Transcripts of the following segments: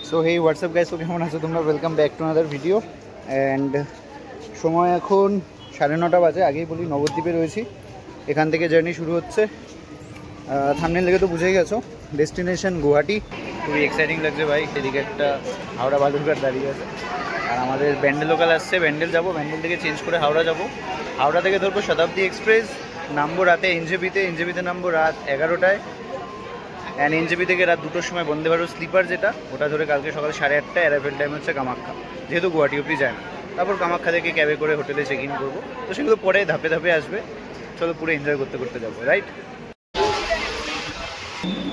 So hey WhatsApp guys, তো কেমন আছো তোমরা? Welcome back to another video. And সময় এখন 9:30 বাজে। আগেই বলি নবদ্বীপে রয়েছি, এখান থেকে জার্নি শুরু হচ্ছে। থামনেল দেখে তো বুঝেই গেছো, ডেস্টিনেশন গুয়াহাটি। খুবই এক্সাইটিং লাগছে ভাই। এদিকে একটা হাওড়া বালুরঘাট দাঁড়িয়ে আছে, আর আমাদের ব্যান্ডেল লোকাল আসছে। ব্যান্ডেল যাবো, ব্যান্ডেল থেকে চেঞ্জ করে হাওড়া যাব। হাওড়া থেকে ধরবো শতাব্দী এক্সপ্রেস, নামবো রাতে এনজেপিতে নামবো রাত 11টায়। অ্যান্ড এনজেপি থেকে রাত 2টোর সময় বন্দে ভারত স্লিপার, যেটা ওটা ধরে কালকে সকাল 8:30টায় অ্যারাইভেল টাইম হচ্ছে কামাখ্যা, যেহেতু গুয়াহাটি অব্দি যায় না। তারপর কামাখ্যা থেকে ক্যাবে করে হোটেলে চেক ইন করবো। তো সেগুলো পরে ধাপে ধাপে আসবে। চলো পুরো এনজয় করতে করতে যাবো, রাইট?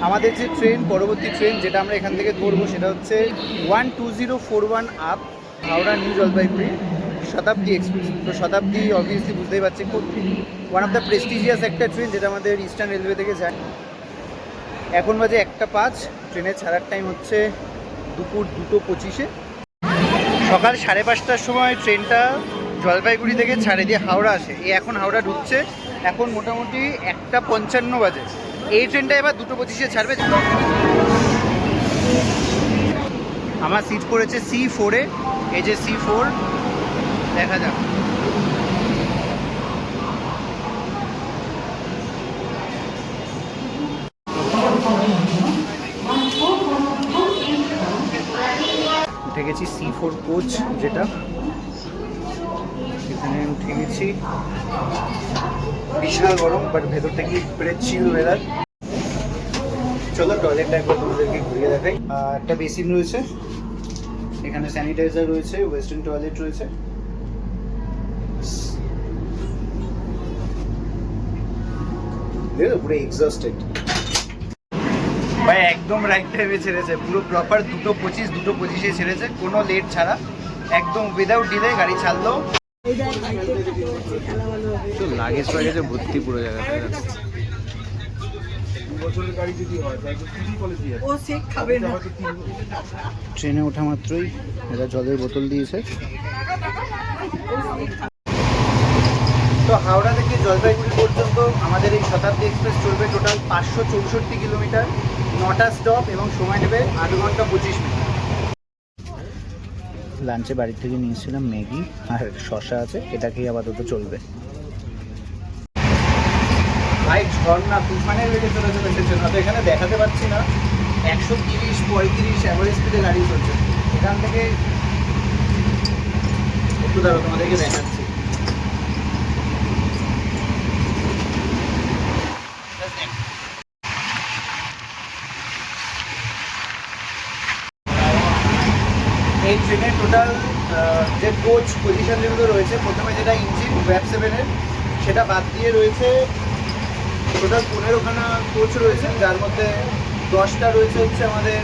আমাদের যে ট্রেন, পরবর্তী ট্রেন যেটা আমরা এখান থেকে ধরবো, সেটা হচ্ছে 12041 আপ, হাওড়া নিউ জলপাইগুড়ি শতাব্দী এক্সপ্রেস। তো শতাব্দী অবভিয়াসলি বুঝতেই পারছি, খুব ওয়ান অফ দ্য প্রেস্টিজিয়াস একটা ট্রেন, যেটা আমাদের ইস্টার্ন রেলওয়ে থেকে যায়। এখন বাজে 1:05, ট্রেনের ছাড়ার টাইম হচ্ছে দুপুর 2:25-এ। সকাল 5:30টার সময় ট্রেনটা জলপাইগুড়ি থেকে ছাড়ে দিয়ে হাওড়া আসে। এখন হাওড়া ঢুকছে, এখন মোটামুটি 1:55 বাজে। এই ট্রেনটা এবার 2:25-এ ছাড়বে। আমার সিট পড়েছে C4-এ, এই যে C4, দেখা যাক। উঠে গেছি C4 কোচ, যেটা এখানে উঠে গেছি। বিশাল গরম, বাট ভেতর থেকে একবারে চিল ওয়েদার। চলো টয়লেটটা একবার তোমাদেরকে ঘুরিয়ে দেখাই। একটা বেসিন রয়েছে, এখানে স্যানিটাইজার রয়েছে, ওয়েস্টার্ন টয়লেট রয়েছে। দেখো পুরো এক্সস্টেড ভাই, একদম রাইট টাইমে ছেড়েছে, পুরো প্রপার 2:25 ছেড়েছে, কোনো লেট ছাড়া, একদম উইদাউট ডিলে গাড়ি ছাড়লো। তো লাগেজ ফাগেজে ভর্তি পুরো জায়গাটা। ট্রেনে ওঠা মাত্রই এরা জলের বোতল দিয়েছে। তো হাওড়া থেকে জলপাইগুড়ি পর্যন্ত আমাদের এই শতাব্দী এক্সপ্রেস চলবে টোটাল 564 কিলোমিটার, 9টা স্টপ, এবং সময় নেবে 8 ঘন্টা 25 মিনিট। লাঞ্চে বাড়ির থেকে নিয়েছিলাম ম্যাগি আর শসা আছে, এটাকেই আপাতত চলবে। ভাই ঝর্ণা তুফানের বেগে চলে চলেছে, তো এখানে দেখাতে পাচ্ছি না, 130-35 অ্যাভারেজ স্পিডে গাড়ি চলছে। এখান থেকে একটু দাঁড়ো, তোমাদেরকে দেখাচ্ছি। এই ট্রেনের টোটাল যে কোচ পজিশন যেগুলো রয়েছে, প্রথমে যেটা ইঞ্জিন ওয়েব 7-এর, সেটা বাদ দিয়ে রয়েছে টোটাল 15খানা কোচ রয়েছে, যার মধ্যে 10টা রয়েছে হচ্ছে আমাদের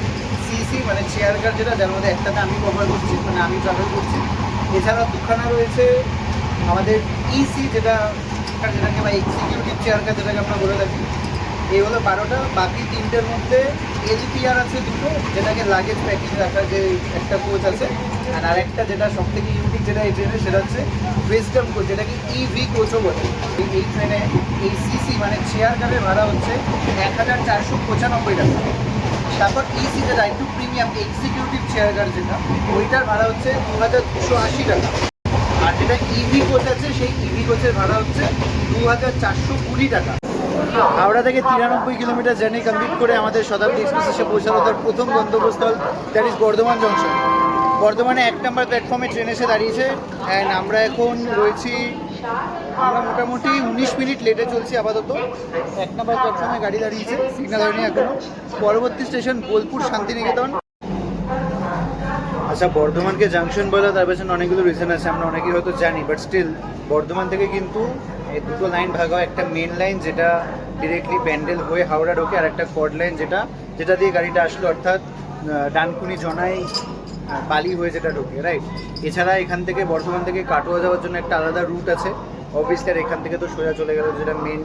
সিসি মানে চেয়ার কার, যেটা যার মধ্যে একটাতে আমি কভার করছি, মানে আমি ট্রাভেল করছি। এছাড়া 2খানা রয়েছে আমাদের ইসি, যেটাকে বা এক্সিকিউটিভ চেয়ার কার যেটাকে আমরা বলে থাকি। এই হলো 12টা। বাকি 3টের মধ্যে এলপিআর আছে 2টো, যেটাকে লাগেজ প্যাকিং রাখার যে একটা কোচ আছে। আর আরেকটা যেটা সব থেকে ইউনিক যেটা এই ট্রেনে, সেটা হচ্ছে ওয়েস্টার্ন কোচ, যেটাকে ইভি কোচও বলে। এই ট্রেনে এই সিসি মানে চেয়ার কারের ভাড়া হচ্ছে 1495 টাকা। তারপর ইসি যেটা একটু প্রিমিয়াম এক্সিকিউটিভ চেয়ার কার, যেটা ওইটার ভাড়া হচ্ছে 2280 টাকা। আর যেটা ইভি কোচ আছে, সেই ইভি কোচের ভাড়া হচ্ছে 2420 টাকা। হাওড়া থেকে 93 কিলোমিটার জার্নি কমপ্লিট করে আমাদের শতাব্দী এক্সপ্রেস এসে পৌঁছালো তার প্রথম গন্তব্যস্থল, দ্যাট ইজ বর্ধমান জংশন। বর্ধমানে 1 নম্বর প্ল্যাটফর্মে ট্রেন এসে দাঁড়িয়েছে। অ্যান্ড আমরা এখন রয়েছি, আমরা মোটামুটি 19 মিনিট লেটে চলছি আপাতত। 1 নম্বর প্ল্যাটফর্মে গাড়ি দাঁড়িয়েছে, সিগন্যাল হয়নি এখনো। পরবর্তী স্টেশন বোলপুর শান্তিনিকেতন। আচ্ছা, বর্ধমানকে জাংশন বলে তার পেছনে অনেকগুলো রিজন আছে, আমরা অনেকেই হয়তো জানি, বাট স্টিল বর্ধমান থেকে কিন্তু এই 2টো লাইন ভাগ হয়। একটা মেন লাইন যেটা ডিরেক্টলি ব্যান্ডেল হয়ে হাওড়া ঢোকে, আর একটা কর্ড লাইন যেটা দিয়ে গাড়িটা আসলো, অর্থাৎ ডানকুনি জনাই বালি হয়ে যেটা ঢোকে, রাইট? এছাড়া এখান থেকে বর্ধমান থেকে কাটোয়া যাওয়ার জন্য একটা আলাদা রুট আছে অবভিয়াসলি। আর এখান থেকে তো সোজা চলে গেল যেটা মেন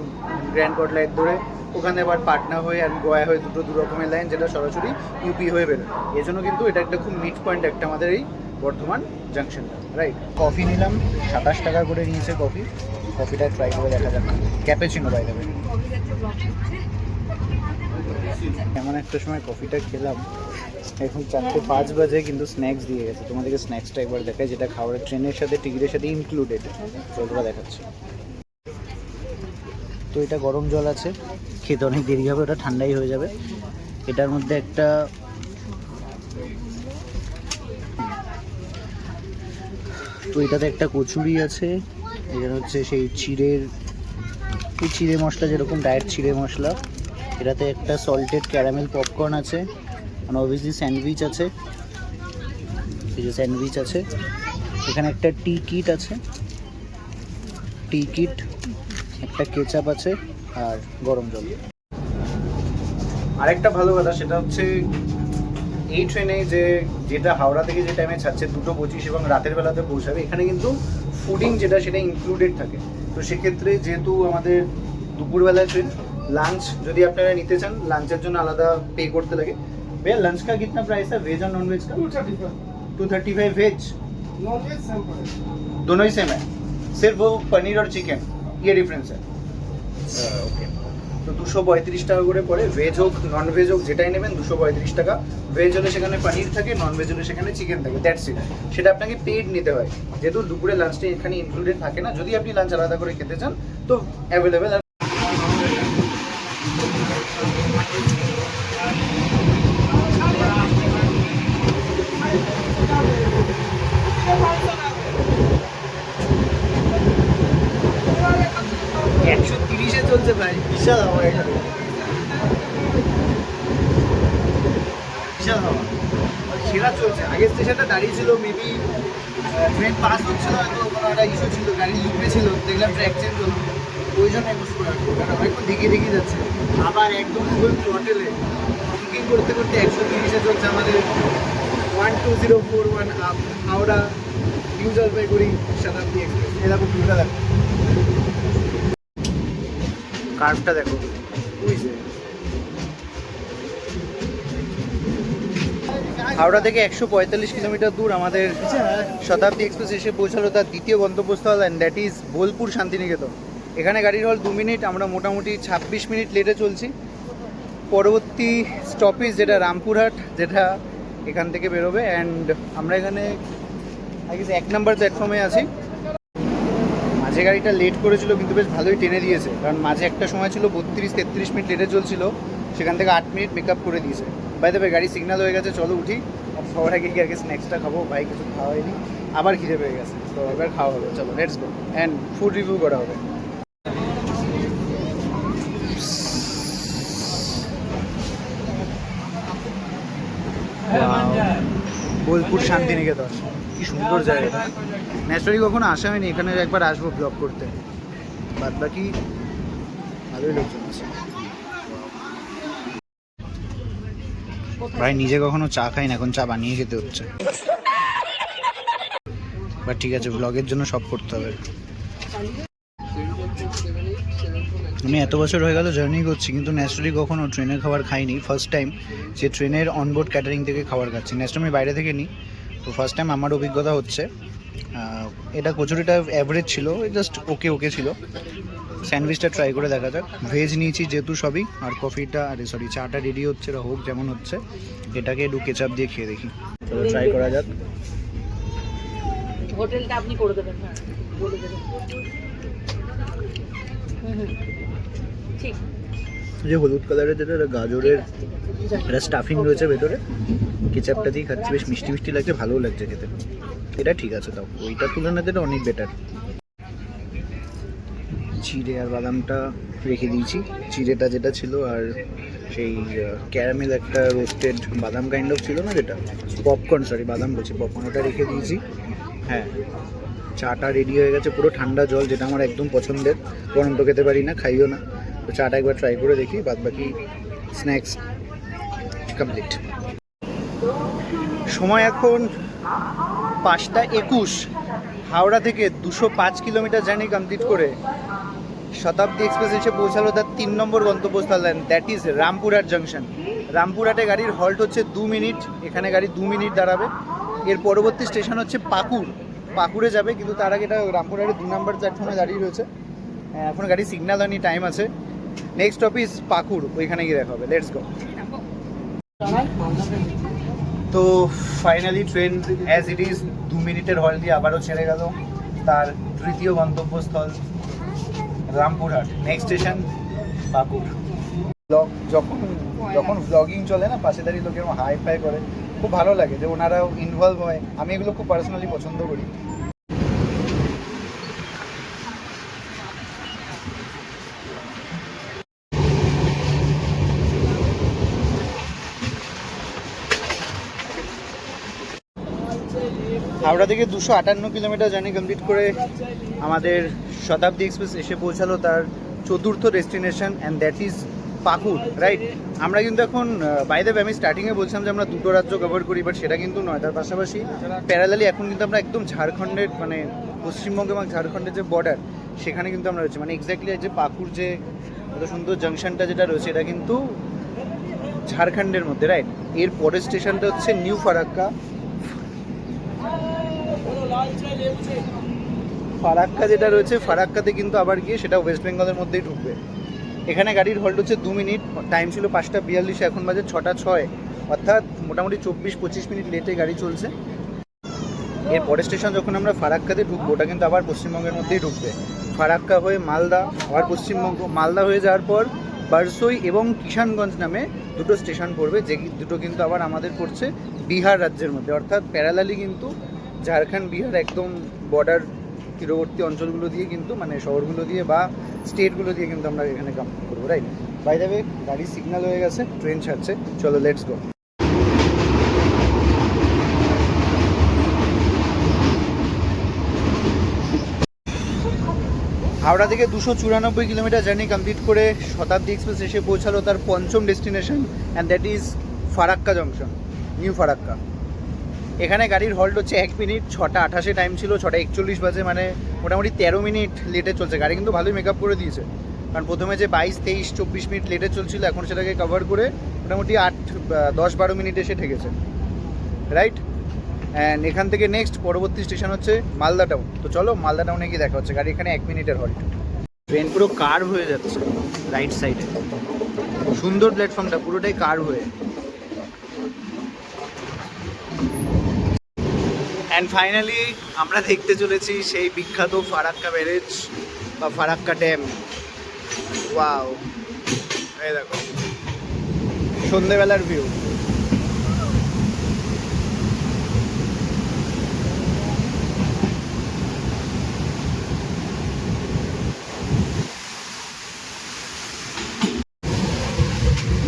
গ্র্যান্ড কর্ড লাইন ধরে, ওখানে আবার পাটনা হয়ে আর গয়া হয়ে, দুটো দু রকমের লাইন, যেটা সরাসরি ইউপি হয়ে বেরোয়। এই জন্য কিন্তু এটা একটা খুব মিড পয়েন্ট একটা আমাদের এই বর্ধমান জাংশনটা, রাইট? কফি নিলাম, 27 টাকা করে নিয়েছে কফি। কফিটা ট্রাই করে দেখা যাক। Cappuccino by the way. এমন একটা সময় কফিটা খেলাম, এখন 4:05 বাজে, কিন্তু স্ন্যাক্স দিয়ে গেছে। তোমাদেরকে স্ন্যাক্সটা একবার দেখাই, যেটা খাওয়ার ট্রেনের সাথে টিকিটের সাথে ইনক্লুডেড। চলবা দেখাচ্ছি। তো এটা গরম জল আছে, খেতে অনেক দেরি হবে, ওটা ঠান্ডাই হয়ে যাবে। এটার মধ্যে একটা তো এটাতে একটা কচুরি আছে, এখানে হচ্ছে সেই চিড়ে মশলা, যেরকম ডায়েট চিড়ে মশলা। এটাতে একটা সল্টেড ক্যারামেল পপকর্ন আছে, মানে অবভিয়াসলি স্যান্ডউইচ আছে, এই যে স্যান্ডউইচ আছে। এখানে একটা টি কিট আছে, একটা কেচাপ আছে, আর গরম জল। আরেকটা ভালো কথা সেটা হচ্ছে এই ট্রেনে যেটা হাওড়া থেকে যে টাইমে ছাড়ছে 2:25 এবং রাতের বেলাতে পৌঁছাবে, এখানে কিন্তু ফুডিং সেটা ইনক্লুডেড থাকে। তো সেক্ষেত্রে যেহেতু আমাদের দুপুরবেলায় ট্রেন, লাঞ্চ যদি আপনারা নিতে চান, লাঞ্চের জন্য আলাদা পে করতে লাগে। भैया लंच का कितना प्राइस है, वेज और नॉन वेज का? 235 वेज, नॉन वेज सेम पड़ेगा, दोनों ही सेम है, सिर्फ वो पनीर और चिकन ये डिफरेंस है। ওকে, তো 235 টাকা করে পড়ে। ভেজ হোক নন ভেজ হোক যেটাই নেবেন 235 টাকা। ভেজ হলে সেখানে পনির থাকে, নন ভেজ হলে সেখানে চিকেন থাকে, দ্যাটস ইট। সেটা আপনাকে পেড নিতে হয়, যেহেতু দুপুরে লাঞ্চটা এখানে ইনক্লুডেড থাকে না। যদি আপনি লাঞ্চ আলাদা করে খেতে চান তো অ্যাভেলেবেল। চলছে ভাই, বিশাল হাওয়া, এটা বিশাল হাওয়া, সেরা চলছে। আগের স্টেশনটা দাঁড়িয়ে ছিল, মেবি ট্রেন পাস হচ্ছিল, হয়তো কোনো একটা ইস্যু ছিল, গাড়ি লুপে ছিল, দেখলাম ট্র্যাক চেঞ্জ হলো, ওই জন্য একুশ করে রাখবো, কারণ অনেকক্ষণ দেখিয়ে যাচ্ছে। আবার একদম ফুল থ্রটেলে বুকিং করতে 130-এ চলছে আমাদের 12041 আপ হাওড়া নিউ জলপাইগুড়ি শতাব্দী এক্সপ্রেস। এরকম ভিউটা দেখো, কার্ভটা দেখো, বুঝছে। হাওড়া থেকে 145 কিলোমিটার দূর আমাদের শতাব্দী এক্সপ্রেস এসে পৌঁছালো তার দ্বিতীয় গন্তব্যস্থল, and that is Bolpur Shantiniketan. এখানে গাড়ির হল 2 মিনিট, আমরা মোটামুটি 26 মিনিট লেটে চলছি। পরবর্তী স্টপেজ যেটা রামপুরহাট, যেটা এখান থেকে বেরোবে, অ্যান্ড আমরা এখানে আই গেস 1 নম্বর প্ল্যাটফর্মে আছি। মাঝে গাড়িটা লেট করেছিল, কিন্তু বেশ ভালোই টেনে দিয়েছে, কারণ মাঝে একটা সময় ছিল 32-33 মিনিট লেটে চলছিল, সেখান থেকে 8 মিনিট মেকআপ করে দিয়েছে। বাই দ্য ওয়ে, গাড়ি সিগন্যাল হয়ে গেছে, চলো উঠি। আর সবার আগে গিয়ে আগে স্ন্যাক্সটা খাবো, ভাই কিছু খাওয়া হয়নি, আবার খিদে পেয়ে গেছে, তো এবার খাওয়া হবে। চলো let's go, and food review করা হবে। বোলপুর শান্তিনিকেতন, কি সুন্দর জায়গা। ন্যাচারালি কখনো আসা হয়নি, এখানে একবার আসবো ব্লগ করতে। বাদ বাকি ভালোই লোকজন আছে। ভাই নিজে কখনো চা খাই না, এখন চা বানিয়ে খেতে হচ্ছে। বাট ঠিক আছে, ব্লগের জন্য সব করতে হবে। আমি এত বছর হয়ে গেল জার্নি করছি, কিন্তু ন্যাচারালি কখনো ট্রেনের খাবার খাইনি। ফার্স্ট টাইম যে ট্রেনের অনবোর্ড ক্যাটারিং থেকে খাবার খাচ্ছি। ন্যাচারালি আমি বাইরে থেকে নিই, তো ফার্স্ট টাইম আমার অভিজ্ঞতা হচ্ছে। এটা কচুরিটা অ্যাভারেজ ছিল, জাস্ট ওকে ছিল। স্যান্ডউইচটা ট্রাই করে দেখা যাক। ভেজ নিয়েছি যেহেতু সবই, আর কফিটা চাটা রেডি হচ্ছে, হোক যেমন হচ্ছে। এটাকে একটু কেচাপ দিয়ে খেয়ে দেখি, চলো ট্রাই করা যাক। হোটেলটা আপনি করে দেবেন, হ্যাঁ বলে দেবেন। ঠিক, যে হলুদ কালারের যেটা গাজরের একটা স্টাফিং রয়েছে ভেতরে, কেচাপটা দিয়ে খাচ্ছি, বেশ মিষ্টি মিষ্টি লাগছে, ভালোও লাগছে খেতে। এটা ঠিক আছে, তাও ওইটার তুলনাতে এটা অনেক বেটার। চিড়ে আর বাদামটা রেখে দিয়েছি, চিড়েটা যেটা ছিল, আর সেই ক্যারামেল একটা রোস্টেড বাদাম কাইন্ড অফ ছিল না, যেটা পপকর্ন, বাদাম বলছি, পপকর্ন, ওটা রেখে দিয়েছি। হ্যাঁ, চাটা রেডি হয়ে গেছে, পুরো ঠান্ডা জল, যেটা আমার একদম পছন্দের। গরম তো খেতে পারি না, খাইও না, তো চাটা একবার ট্রাই করে দেখি। বাদ বাকি স্ন্যাক্স কমপ্লিট। সময় এখন 5:21। হাওড়া থেকে 205 কিলোমিটার জার্নি কমপ্লিট করে শতাব্দী এক্সপ্রেস এসে পৌঁছালো তার 3 নম্বর গন্তব্যস্থল, দ্যাট ইজ রামপুরহাট জাংশন। রামপুরহাটে গাড়ির হল্ট হচ্ছে 2 মিনিট, এখানে গাড়ি 2 মিনিট দাঁড়াবে। এর পরবর্তী স্টেশন হচ্ছে পাকুড়ে যাবে, কিন্তু তার আগে এটা রামপুরহাটে 2 নম্বর প্ল্যাটফর্মে দাঁড়িয়ে রয়েছে। এখন গাড়ি সিগন্যাল হয়নি, টাইম আছে। নেক্সট স্টপ ইজ পাকুড়, ওইখানে গিয়ে দেখা হবে। Let's go. তো finally train as it is 2 মিনিটের হল দিয়ে আবারও ছেড়ে গেল তার তৃতীয় গন্তব্যস্থল রামপুরহাট। নেক্সট স্টেশন পাকুড়। ব্লগ যখন যখন ব্লগিং চলে না, পাশে দাঁড়িয়ে লোক এরকম হাই ফাই করে, খুব ভালো লাগে যে ওনারাও ইনভলভ হয়। আমি এগুলো খুব পার্সোনালি পছন্দ করি। হাওড়া থেকে 258 কিলোমিটার জার্নি কমপ্লিট করে আমাদের শতাব্দী এক্সপ্রেস এসে পৌঁছালো তার চতুর্থ destination, and that is Pakur, right? আমরা কিন্তু এখন বাই দ্য ওয়ে আমি স্টার্টিংয়ে বলছিলাম যে আমরা দুটো রাজ্য কভার করি, বাট সেটা কিন্তু নয়। তার পাশাপাশি প্যারালালি এখন কিন্তু আমরা একদম ঝাড়খণ্ডের, মানে পশ্চিমবঙ্গ এবং ঝাড়খণ্ডের যে বর্ডার, সেখানে কিন্তু আমরা রয়েছি। মানে এক্স্যাক্টলি যে পাকুড় যে এত সুন্দর জাংশনটা যেটা রয়েছে, এটা কিন্তু ঝাড়খণ্ডের মধ্যে, রাইট? এর পরের স্টেশনটা হচ্ছে নিউ ফারাক্কা। ফারাক্কা যেটা রয়েছে, ফারাক্কাতে কিন্তু আবার গিয়ে সেটা ওয়েস্ট বেঙ্গলের মধ্যেই ঢুকবে। এখানে গাড়ির হল্ট হচ্ছে 2 মিনিট, টাইম ছিল 5:42, এখন বাজে 6:06, অর্থাৎ মোটামুটি 24-25 মিনিট লেটে গাড়ি চলছে। এর পরের স্টেশন যখন আমরা ফারাক্কাতে ঢুকবো, ওটা কিন্তু আবার পশ্চিমবঙ্গের মধ্যেই ঢুকবে। ফারাক্কা হয়ে মালদা, আবার পশ্চিমবঙ্গ। মালদা হয়ে যাওয়ার পর বারসই এবং কিষানগঞ্জ নামে দুটো স্টেশন পড়বে, যে দুটো কিন্তু আবার আমাদের পড়ছে বিহার রাজ্যের মধ্যে। অর্থাৎ প্যারালালি কিন্তু ঝাড়খণ্ড বিহার একদম বর্ডার তীরবর্তী অঞ্চলগুলো দিয়ে কিন্তু, মানে শহরগুলো দিয়ে বা স্টেটগুলো দিয়ে কিন্তু আমরা এখানে কমপ্লিট করবো, রাইট? বাই দ্য ওয়ে গাড়ির সিগন্যাল হয়ে গেছে, ট্রেন ছাড়ছে, চলো লেটস গো। হাওড়া থেকে 294 কিলোমিটার জার্নি কমপ্লিট করে শতাব্দী এক্সপ্রেস এসে পৌঁছালো তার পঞ্চম destination, and that is Farakka junction, new Farakka. এখানে গাড়ির হল্ট হচ্ছে 1 মিনিট। 6:28 টাইম ছিল, 6:41 বাজে, মানে মোটামুটি 13 মিনিট লেটে চলছে। গাড়ি কিন্তু ভালোই মেকআপ করে দিয়েছে, কারণ প্রথমে যে 22, 23, 24 মিনিট লেটে চলছিল, এখন সেটাকে কভার করে মোটামুটি 10-12 মিনিট এসে ঠেকেছে, রাইট? অ্যান্ড এখান থেকে নেক্সট পরবর্তী স্টেশন হচ্ছে মালদা টাউন। তো চলো মালদা টাউনে গিয়ে দেখা হচ্ছে। গাড়ি এখানে 1 মিনিটের হল্ট। ট্রেন পুরো কার্ভ হয়ে যাচ্ছে রাইট সাইডে, সুন্দর প্ল্যাটফর্মটা পুরোটাই কার্ভ হয়ে। অ্যান্ড ফাইনালি আমরা দেখতে চলেছি সেই বিখ্যাত ফারাক্কা ব্যারেজ বা ফারাক্কা ড্যাম। ওয়াও, এই দেখো সন্ধ্যেবেলার ভিউ।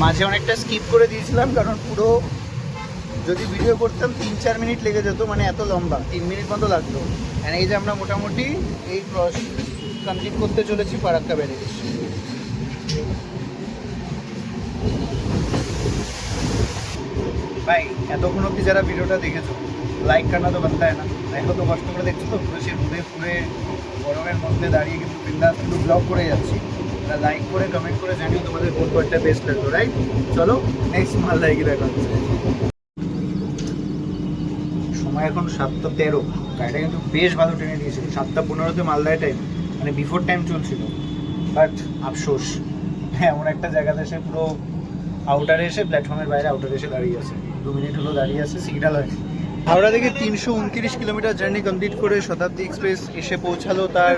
মাঝে অনেকটা স্কিপ করে দিয়েছিলাম, কারণ পুরো যদি ভিডিও করতাম 3-4 মিনিট লেগে যেত, মানে এত লম্বা, 3 মিনিট মতো লাগতো। অ্যান্ড এই যে আমরা মোটামুটি এই ক্রস কমপ্লিট করতে চলেছি ফারাক্কা ব্যারেজ। ভাই এতক্ষণ অব্দি যারা ভিডিওটা দেখেছো, লাইক করনা তো বানতা হয় না? দেখো তো, কষ্ট করে দেখছো তো, পুরো সে রোদে পুরে গরমের মধ্যে দাঁড়িয়ে কিন্তু বিন্দাস কিন্তু ব্লগ করে যাচ্ছি। লাইক করে কমেন্ট করে জানিও তোমাদের কোন পার্টটা বেস্ট লাগলো, রাইট? চলো নেক্সট মালদায় গিয়ে দেখা হচ্ছে। সময় এখন 7:13, গাড়িটা কিন্তু বেশ ভালো ট্রেনে দিয়েছিল। 7:15-তে মালদায় টাইম, মানে বিফোর টাইম চলছিল। বাট আফসোস, হ্যাঁ এমন একটা জায়গাতে এসে পুরো আউটারে এসে, প্ল্যাটফর্মের বাইরে আউটারে এসে দাঁড়িয়ে আছে, 2 মিনিট হলো দাঁড়িয়ে আছে, সিগন্যাল হয়নি। হাওড়া থেকে 329 কিলোমিটার জার্নি কমপ্লিট করে শতাব্দী এক্সপ্রেস এসে পৌঁছালো তার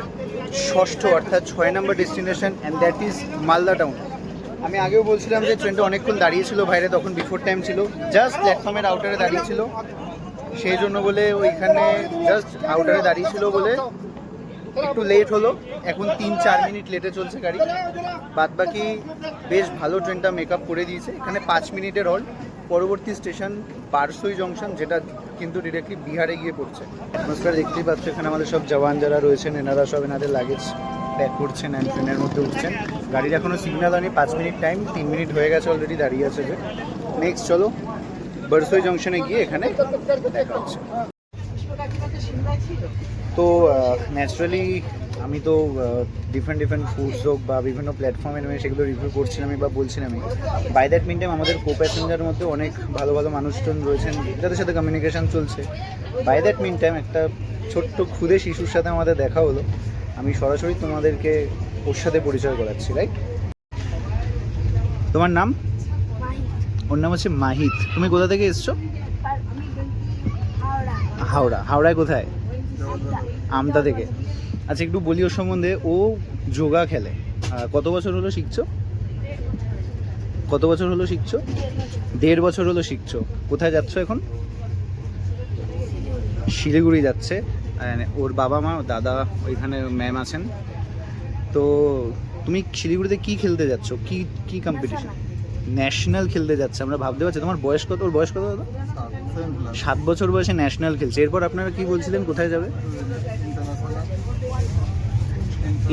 ষষ্ঠ অর্থাৎ 6 নম্বর destination, and that is Malda town. আমি আগেও বলছিলাম যে ট্রেনটা অনেকক্ষণ দাঁড়িয়েছিল বাইরে, তখন বিফোর টাইম ছিল, জাস্ট প্ল্যাটফর্মের আউটারে দাঁড়িয়েছিল, সেই জন্য বলে ওইখানে জাস্ট আউটারে দাঁড়িয়েছিল বলে একটু লেট হলো। এখন 3-4 মিনিট লেটে চলছে গাড়ি, বাদ বাকি বেশ ভালো ট্রেনটা মেকআপ করে দিয়েছে। এখানে 5 মিনিটের হল্ট। পরবর্তী স্টেশন বারসই জংশন, যেটা কিন্তু ডিরেক্টলি বিহারে গিয়ে পড়ছে। নমস্কার, দেখতেই পাচ্ছ এখানে আমাদের সব জওয়ান যারা রয়েছেন, এনারা সব এনাদের লাগেজ প্যাক করছেন অ্যান্ড ট্রেনের মধ্যে উঠছেন। গাড়ির এখনও সিগন্যাল হয়নি, 5 মিনিট টাইম, 3 মিনিট হয়ে গেছে অলরেডি দাঁড়িয়ে আছে। যে নেক্সট চলো বারসই জংশনে গিয়ে এখানে দেখা হচ্ছে। তো ন্যাচারালি আমি তো ডিফারেন্ট ফুডস হোক বা বিভিন্ন প্ল্যাটফর্মে নেমে সেগুলো রিভিউ করছিলামই বা বলছিলামই। বাই দ্যাট মিন টাইম আমাদের কো প্যাসেঞ্জারের মধ্যে অনেক ভালো ভালো মানুষজন রয়েছেন যাদের সাথে কমিউনিকেশান চলছে। বাই দ্যাট মিন টাইম একটা ছোট্ট ক্ষুদে শিশুর সাথে আমাদের দেখা হলো। আমি সরাসরি তোমাদেরকে ওর সাথে পরিচয় করাচ্ছি, রাইট? তোমার নাম? মাহি। ওর নাম হচ্ছে মাহিত। তুমি কোথা থেকে এসছো? আর আমি হাওড়া। হাওড়া। হাওড়ায় কোথায়? আমতা। আমতা থেকে। আচ্ছা, একটু বলি ওর সম্বন্ধে। ও যোগা খেলে। কত বছর হলো শিখছো? কত বছর হলো শিখছো? 1.5 বছর হলো শিখছো। কোথায় যাচ্ছ এখন? শিলিগুড়ি যাচ্ছে। ওর বাবা মা দাদা ওইখানে ম্যাম আছেন। তো তুমি শিলিগুড়িতে কি খেলতে যাচ্ছ? কি কি কম্পিটিশন? ন্যাশনাল খেলতে যাচ্ছে। আমরা ভাবতে পারছি। তোমার বয়স কত? ওর বয়স কত দাদা? 7 বছর বয়সে ন্যাশনাল খেলছে। এরপর আপনারা কি বলছিলেন, কোথায় যাবে?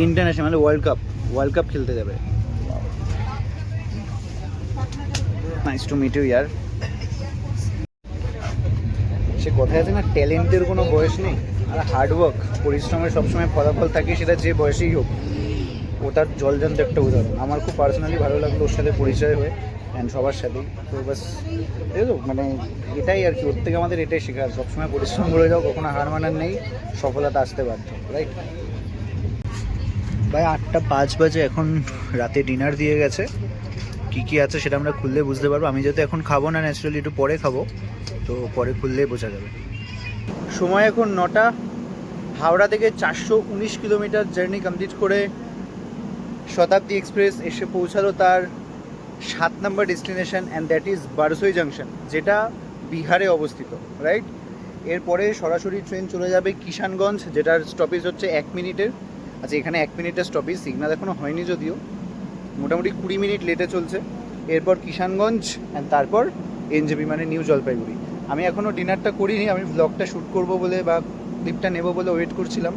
ইন্টারন্যাশনাল ওয়ার্ল্ড কাপ খেলতে যাবে। নাইস টু মিট ইউ ইয়ার। সে কথায় আছে না, ট্যালেন্টের কোনো বয়স নেই, আর হার্ডওয়ার্ক পরিশ্রমের সবসময় ফলাফল থাকে, সেটা যে বয়সেই হোক। ও তার জলজান্ত একটা উদাহরণ। আমার খুব পার্সোনালি ভালো লাগলো ওর সাথে পরিচয় হয়ে, অ্যান্ড সবার সাথেই। তো বাস দেখো, মানে এটাই আর কি, ওর থেকে আমাদের এটাই শেখার, সবসময় পরিশ্রম করে যাও, কখনো হার মানার নেই, সফলতা আসতে বাধ্য, রাইট? ভাই 8:05 বাজে, এখন রাতে ডিনার দিয়ে গেছে। কী কী আছে সেটা আমরা খুললে বুঝতে পারবো। আমি যেহেতু এখন খাবো না, ন্যাচারালি একটু পরে খাবো, তো পরে খুললেই বোঝা যাবে। সময় এখন 9টা। হাওড়া থেকে 419 কিলোমিটার জার্নি কমপ্লিট করে শতাব্দী এক্সপ্রেস এসে পৌঁছালো তার 7 নম্বর destination, and that is Barsoi junction, যেটা বিহারে অবস্থিত, রাইট? এরপরে সরাসরি ট্রেন চলে যাবে কিষানগঞ্জ, যেটার স্টপেজ হচ্ছে 1 মিনিটের। আচ্ছা, এখানে 1 মিনিটের স্টপেজ, সিগনাল এখনও হয়নি যদিও, মোটামুটি 20 মিনিট লেটে চলছে। এরপর কিষানগঞ্জ, অ্যান্ড তারপর এনজেপি মানে নিউ জলপাইগুড়ি। আমি এখনও ডিনারটা করিনি, আমি ব্লগটা শ্যুট করব বলে বা ক্লিপটা নেব বলে ওয়েট করছিলাম।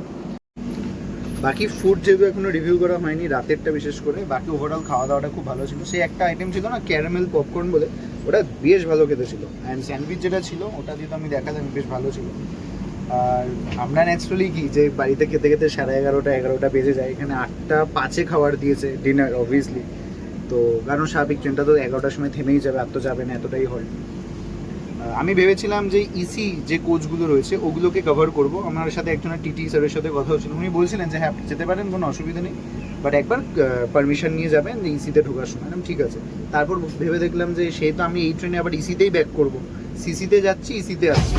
বাকি ফুড যেগুলো এখনও রিভিউ করা হয়নি, রাতেরটা বিশেষ করে। বাকি ওভারঅল খাওয়া দাওয়াটা খুব ভালো ছিল। সেই একটা আইটেম ছিল না, ক্যারামেল পপকর্ন বলে, ওটা বেশ ভালো খেতে ছিল। অ্যান্ড স্যান্ডউইচ যেটা ছিল ওটা দিয়ে তো আমি দেখালাম, বেশ ভালো ছিল। আর আমরা ন্যাচারালি কি, যে বাড়িতে খেতে খেতে 11:30 বেজে যায়, এখানে 8:05 খাবার দিয়েছে ডিনার, অবভিয়াসলি। তো কারণ স্বাভাবিক, ট্রেনটা তো 11টার সময় থেমেই যাবে, আর তো যাবে না, এতটাই হয়। আমি ভেবেছিলাম যে ইসি যে কোচগুলো রয়েছে ওগুলোকে কভার করব। আমার সাথে একজনের টিটি স্যারের সাথে কথা হচ্ছিল, উনি বলছিলেন যে হ্যাঁ, আপনি যেতে পারেন, কোনো অসুবিধা নেই, বাট একবার পারমিশন নিয়ে যাবেন যে ইসিতে ঢোকার সময়। ঠিক আছে। তারপর ভেবে দেখলাম যে সেই তো আমি এই ট্রেনে আবার ইসিতেই ব্যাক করব, সিসিতে যাচ্ছি ইসিতে আসছি,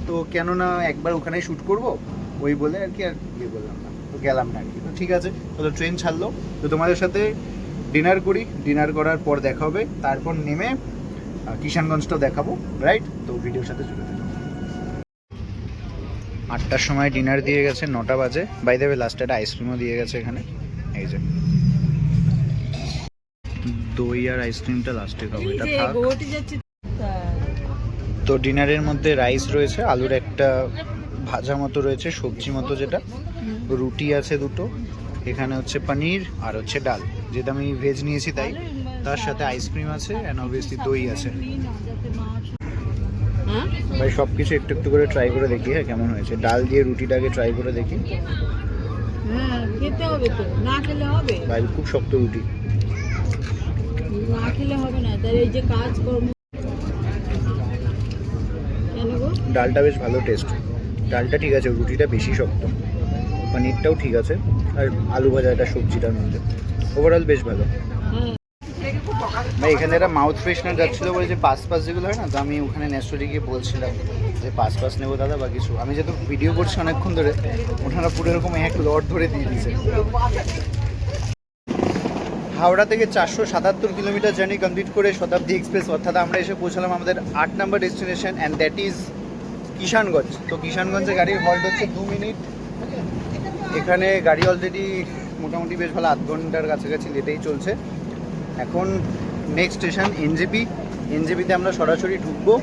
তো কেন না একবার ওখানেই শ্যুট করব, ওই বলে আর কি, আর ইয়ে বললাম না, তো গেলাম না আর কি। তো ঠিক আছে, তো ট্রেন ছাড়লো, তো তোমাদের সাথে ডিনার করি, ডিনার করার পর দেখা হবে, তারপর নেমে কিষানগঞ্জটাও দেখাবো, রাইট? তো ভিডিওর সাথে জুড়ে থাকো। 8টার সময় ডিনার দিয়ে গেছে, 9টা বাজে। বাই দ্য ওয়ে, লাস্টে একটা আইসক্রিমও দিয়ে গেছে এখানে, এই যে দই আর আইসক্রিমটা লাস্টে খাবো, এটা থাক। তো ডিনারের মধ্যে রাইস রয়েছে, আলুর একটা ভাজা মতো রয়েছে, সবজি মতো যেটা, রুটি আছে 2টো, এখানে হচ্ছে পনির আর হচ্ছে ডাল, যেটা আমি ভেজ নিয়েছি তাই। তার সাথে আইসক্রিম আছে, অ্যান্ড অবভিয়াসলি দই আছে। ভাই সব কিছু একটু একটু করে ট্রাই করে দেখি, হ্যাঁ কেমন হয়েছে। ডাল দিয়ে রুটিটাকে ট্রাই করে দেখি। হ্যাঁ, খেতে হবে তো, না খেলে হবে? ভাই খুব শক্ত রুটি, না খেলে হবে না, তাই এই যে কাজ কর্ম। কেন গো? ডালটা বেশ ভালো টেস্ট, ডালটা ঠিক আছে, রুটিটা বেশি শক্ত, পনিরটাও ঠিক আছে, আর আলু ভাজাটা সবজিটার মধ্যে ওভারঅল বেশ ভালো। ভাই এখানে একটা মাউথ ফ্রেশনার যাচ্ছিলো বলে, যে পাস যেগুলো হয় না, তো আমি ওখানে ন্যাচারালি গিয়ে বলছিলাম যে পাস নেবো দাদা বা কিছু। আমি যেহেতু ভিডিও করছি অনেকক্ষণ ধরে, ওনারা পুরো এরকম 1 লট ধরে দিয়ে দিয়েছে। হাওড়া থেকে 477 কিলোমিটার জার্নি কমপ্লিট করে শতাব্দী এক্সপ্রেস, অর্থাৎ আমরা এসে পৌঁছালাম আমাদের 8 নম্বর destination, and that is Kishanganj. তো কিষানগঞ্জে গাড়ির হল্ট হচ্ছে 2 মিনিট। এখানে গাড়ি অলরেডি মোটামুটি বেশ ভালো, 8 ঘন্টার কাছাকাছি লেটেই চলছে। এখন নেক্সট স্টেশন এনজেপিতে আমরা সরাসরি ঢুকবো,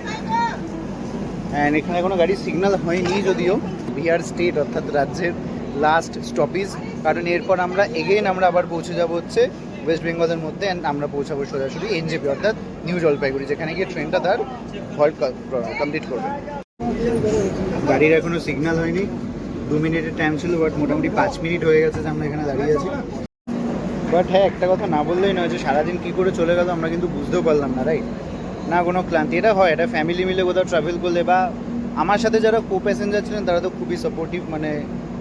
অ্যান্ড এখানে কোনো গাড়ির সিগন্যাল হয়নি যদিও। বিহার স্টেট অর্থাৎ রাজ্যের লাস্ট স্টপেজ, কারণ এরপর আমরা আমরা আবার পৌঁছে যাবো হচ্ছে ওয়েস্ট বেঙ্গলের মধ্যে, অ্যান্ড আমরা পৌঁছাবো সোজাসুরি এনজেপি অর্থাৎ নিউ জলপাইগুড়ি, যেখানে গিয়ে ট্রেনটা তার হল্ট কমপ্লিট করবে। গাড়ির এখনও সিগন্যাল হয়নি, 2 মিনিটের টাইম ছিল, বাট মোটামুটি 5 মিনিট হয়ে গেছে যে আমরা এখানে দাঁড়িয়ে আছি। বাট হ্যাঁ, একটা কথা না বললেই নয়, যে সারাদিন কী করে চলে গেল আমরা কিন্তু বুঝতেও পারলাম না, রাইট? না কোনো ক্লান্তি। এটা হয়, এটা ফ্যামিলি মিলে কোথাও ট্রাভেল করলে, বা আমার সাথে যারা কো প্যাসেঞ্জার ছিলেন তারা তো খুবই সাপোর্টিভ, মানে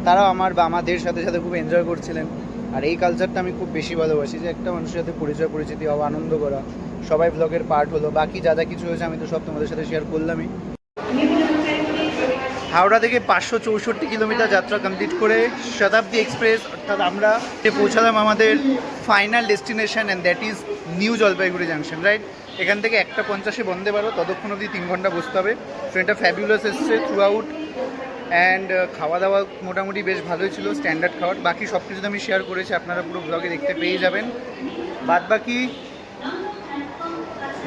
তারাও আমার বা আমাদের সাথে সাথে খুব এনজয় করছিলেন। আর এই কালচারটা আমি খুব বেশি ভালোবাসি, যে একটা মানুষের সাথে পরিচিতি হওয়া, আনন্দ করা, সবাই ব্লগের পার্ট হলো। বাকি যা যা কিছু হয়েছে আমি তো সব তোমাদের সাথে শেয়ার করলামই। হাওড়া থেকে 564 কিলোমিটার যাত্রা কমপ্লিট করে শতাব্দী এক্সপ্রেস অর্থাৎ আমরা পৌঁছালাম আমাদের final destination, and that is new Jalpaiguri junction, right? এখান থেকে 1:50 বন্ধে পারো, ততক্ষণ অবধি 3 ঘন্টা বসতে হবে। ট্রেনটা ফ্যাবিউলাস এসছে থ্রু আউট, অ্যান্ড খাওয়া দাওয়া মোটামুটি বেশ ভালোই ছিল, স্ট্যান্ডার্ড খাবার। বাকি সব কিছু তো আমি শেয়ার করেছি, আপনারা পুরো ব্লগে দেখতে পেয়ে যাবেন। বাদ বাকি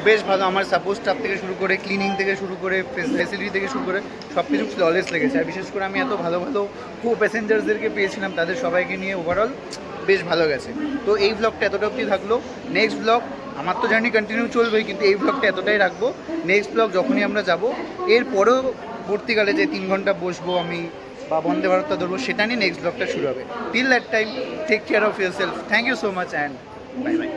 বেশ ভালো, আমার সাপোর্ট স্টাফ থেকে শুরু করে, ক্লিনিং থেকে শুরু করে, ফেসিলিটি থেকে শুরু করে সব কিছু ফ্ললেস লেগেছে। আর বিশেষ করে আমি এত ভালো ভালো প্যাসেঞ্জার্সদেরকে পেয়েছিলাম, তাদের সবাইকে নিয়ে ওভারঅল বেশ ভালো গেছে। তো এই ব্লগটা এতটা অবধি থাকলো। নেক্সট ব্লগ, আমার তো জার্নি কন্টিনিউ চলবেই, কিন্তু এই ব্লগটা এতটাই রাখবো। নেক্সট ব্লগ যখনই আমরা যাব, এর পরবর্তীকালে যে 3 ঘন্টা বসবো আমি বা বন্দে ভারতটা ধরবো, সেটা নিয়ে নেক্সট ব্লগটা শুরু হবে। Till that time, take care of yourself. Thank you so much and bye by.